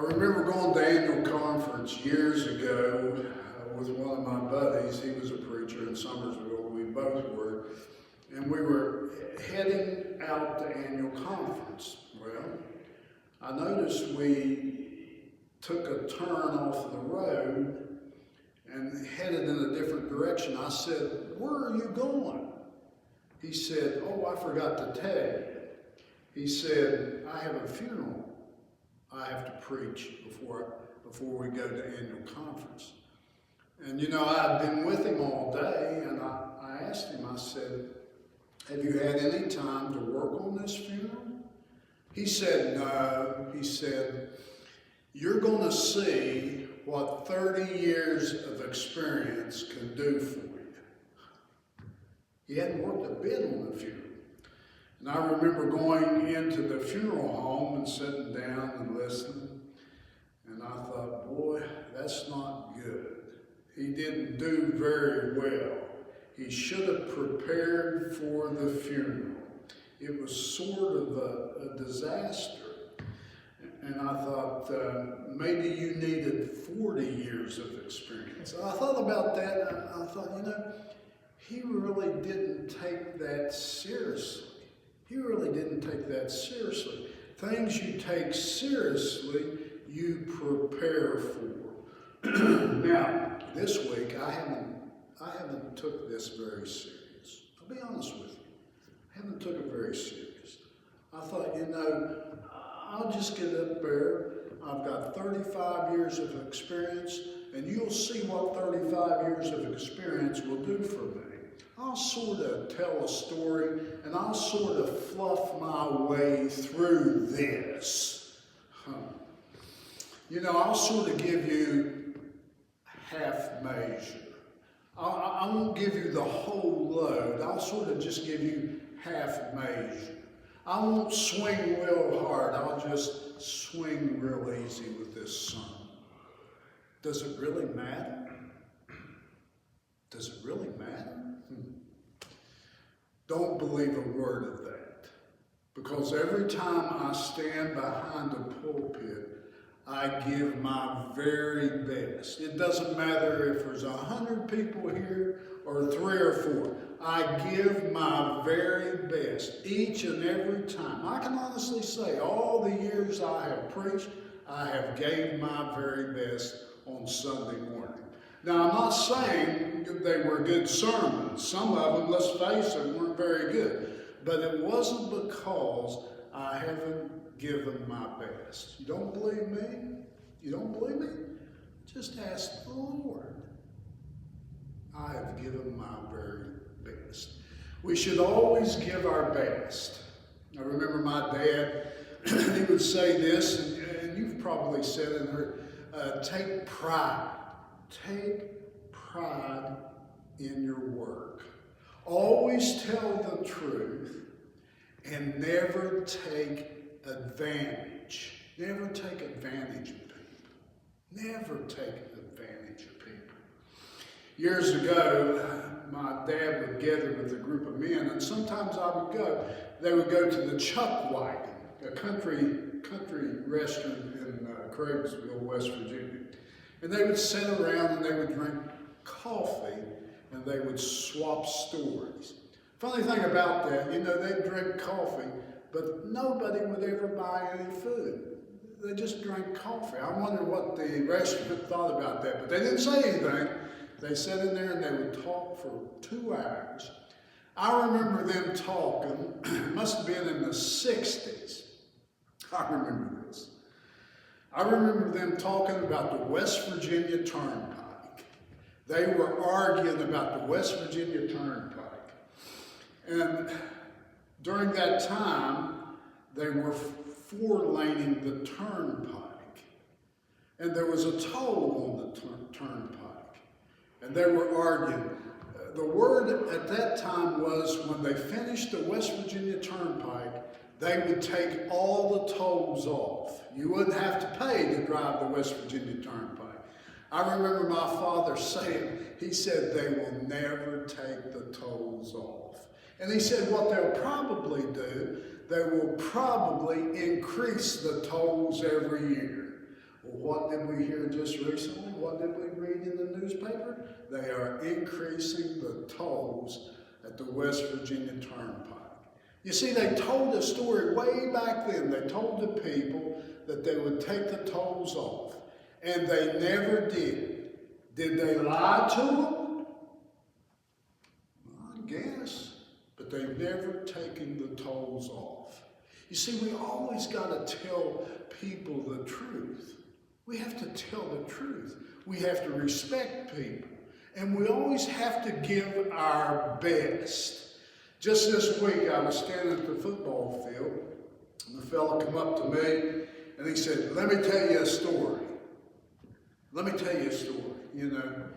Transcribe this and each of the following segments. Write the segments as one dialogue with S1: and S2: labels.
S1: remember going to annual conference years ago with one of my buddies. He was a preacher in Summersville. We both were. And we were heading out to annual conference. Well, I noticed we took a turn off the road and headed in a different direction. I said, "Where are you going?" He said, "Oh, I forgot to tell you." He said, "I have a funeral I have to preach before we go to annual conference." And you know, I'd been with him all day, and I asked him, I said, "Have you had any time to work on this funeral?" He said, "No." He said, "You're going to see what 30 years of experience can do for you." He hadn't worked a bit on the funeral. And I remember going into the funeral home and sitting down and listening. And I thought, boy, that's not good. He didn't do very well. He should have prepared for the funeral. It was sort of a disaster. And I thought, maybe you needed 40 years of experience. I thought about that, and I thought, you know, he really didn't take that seriously. He really didn't take that seriously. Things you take seriously, you prepare for. Now, this week, I haven't took this very serious. I'll be honest with you. I haven't took it very serious. I thought, you know, I'll just get up there. I've got 35 years of experience, and you'll see what 35 years of experience will do for me. I'll sort of tell a story, and I'll sort of fluff my way through this. You know, I'll sort of give you half measure. I won't give you the whole load. I'll sort of just give you half measure. I won't swing real hard. I'll just swing real easy with this sermon. Does it really matter? Does it really matter? Don't believe a word of that. Because every time I stand behind a pulpit, I give my very best. It doesn't matter if there's 100 people here or 3 or 4. I give my very best each and every time. I can honestly say all the years I have preached, I have gave my very best on Sunday morning. Now, I'm not saying they were good sermons. Some of them, let's face it, weren't very good. But it wasn't because I haven't given my best. You don't believe me? You don't believe me? Just ask the Lord. I have given my very best. We should always give our best. I remember my dad, he would say this, and you've probably said it and heard, take pride. Take pride in your work. Always tell the truth and never take advantage. Never take advantage of people. Never take advantage of people. Years ago, my dad would gather with a group of men, and sometimes I would go. They would go to the Chuck Wagon, a country restaurant in Craigsville, West Virginia. And they would sit around and they would drink coffee and they would swap stories. Funny thing about that, you know, they'd drink coffee, but nobody would ever buy any food. They just drank coffee. I wonder what the restaurant thought about that, but they didn't say anything. They sat in there and they would talk for 2 hours. I remember them talking, it must have been in the 60s. I remember this. I remember them talking about the West Virginia Turnpike. They were arguing about the West Virginia Turnpike. And during that time, they were 4-laning the turnpike. And there was a toll on the turnpike. And they were arguing. The word at that time was when they finished the West Virginia Turnpike, they would take all the tolls off. You wouldn't have to pay to drive the West Virginia Turnpike. I remember my father saying, he said, they will never take the tolls off. And he said what they'll probably do, they will probably increase the tolls every year. Well, what did we hear just recently? What did we read in the newspaper? They are increasing the tolls at the West Virginia Turnpike. You see, they told a story way back then. They told the people that they would take the tolls off, and they never did. Did they lie to them? I guess. But they've never taken the tolls off. You see, we always got to tell people the truth. We have to tell the truth. We have to respect people. And we always have to give our best. Just this week, I was standing at the football field, and the fellow came up to me, and he said, "Let me tell you a story. Let me tell you a story," you know.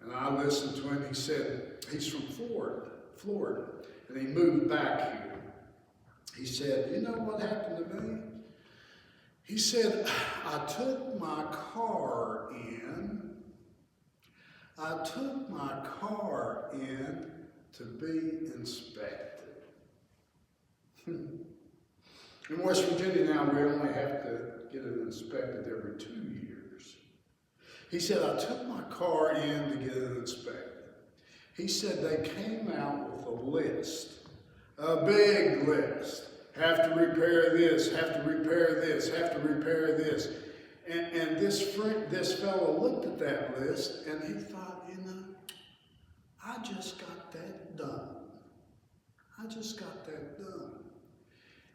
S1: And I listened to him. He said, he's from Florida, and he moved back here. He said, "You know what happened to me?" He said, I took my car in to be inspected. In West Virginia now, we only have to get it inspected every 2 years. He said, I took my car in to get it inspected. He said they came out with a list, a big list. Have to repair this, have to repair this, have to repair this. And this fellow looked at that list and he thought, you know, I just got that done. I just got that done.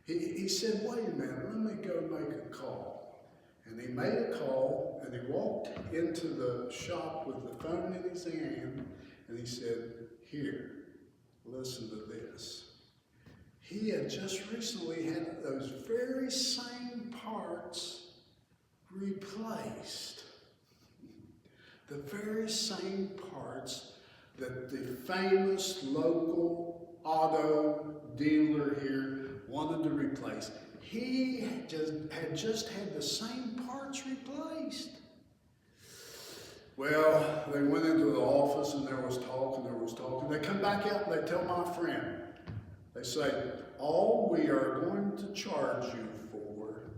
S1: He said, wait a minute, let me go make a call. And he made a call and he walked into the shop with the phone in his hand and he said, here, listen to this. He had just recently had those very same parts replaced. The very same parts that the famous local auto dealer here wanted to replace. He had just had the same parts replaced. Well, they went into the office and there was talk. They come back out and they tell my friend, they say, all we are going to charge you for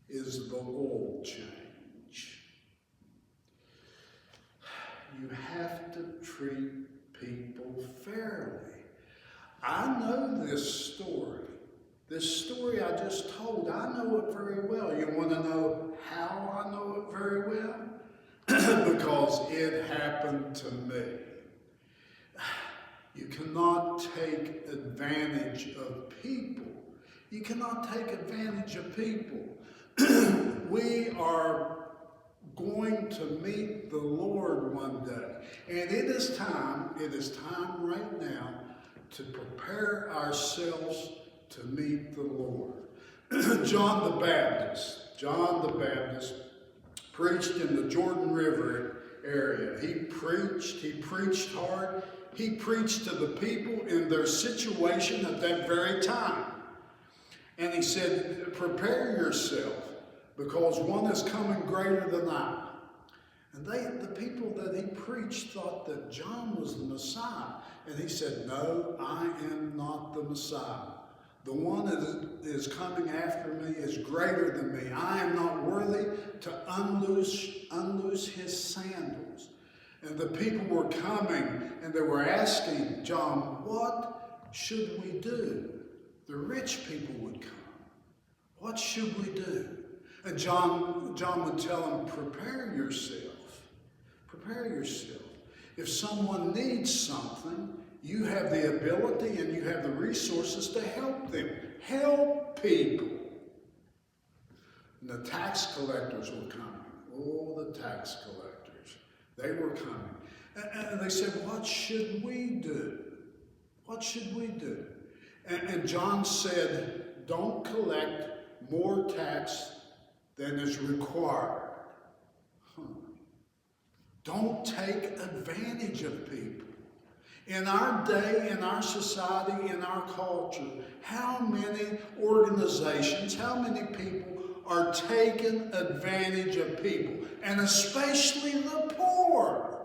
S1: is the oil change. You have to treat people fairly. I know this story. This story I just told, I know it very well. You want to know how I know it very well? Because it happened to me. You cannot take advantage of people. You cannot take advantage of people. We are going to meet the Lord one day. And it is time right now to prepare ourselves to meet the Lord. John the Baptist preached in the Jordan River area. He preached hard. He preached to the people in their situation at that very time. And he said, prepare yourself, because one is coming greater than I. And the people that he preached thought that John was the Messiah. And he said, no, I am not the Messiah. The one that is coming after me is greater than me. I am not worthy to unloose his sandals. And the people were coming and they were asking John, what should we do? The rich people would come. What should we do? And John would tell them, prepare yourself. Prepare yourself. If someone needs something, you have the ability and you have the resources to help them. Help people. And the tax collectors were coming. Oh, the tax collectors. They were coming. And they said, what should we do? What should we do? And John said, don't collect more tax than is required. Don't take advantage of people. In our day, in our society, in our culture, how many organizations, how many people are taking advantage of people, and especially the poor?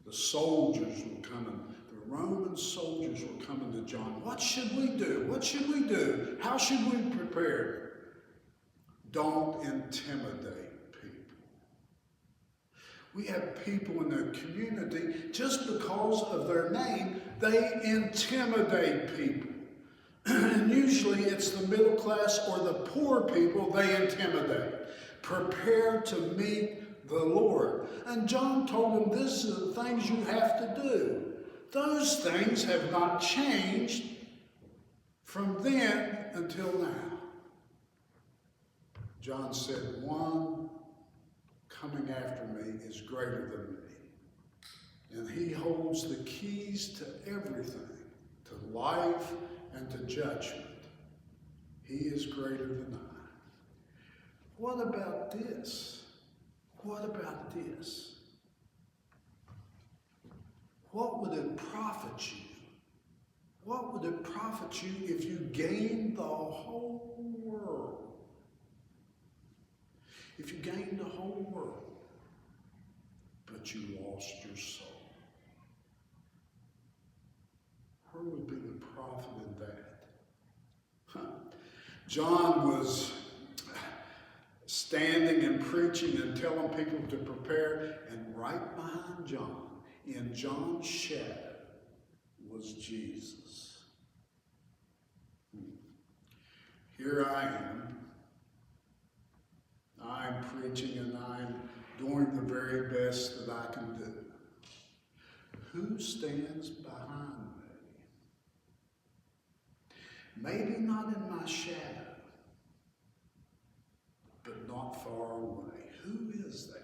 S1: The soldiers were coming, the Roman soldiers were coming to John. What should we do? What should we do? How should we prepare? don't intimidate people. We have people in the community, just because of their name, they intimidate people. And usually it's the middle class or the poor people they intimidate. Prepare to meet the Lord. And John told them, this is the things you have to do. Those things have not changed from then until now. John said, one coming after me is greater than me. And he holds the keys to everything, to life and to judgment. He is greater than I. What about this? What about this? What would it profit you? What would it profit you if you gained the whole world? If you gained the whole world, but you lost your soul? Where would be the profit in that? John was standing and preaching and telling people to prepare, and right behind John, in John's shadow, was Jesus. Here I am. I'm preaching and I'm doing the very best that I can do. Who stands behind me? Maybe not in my shadow, but not far away. Who is that?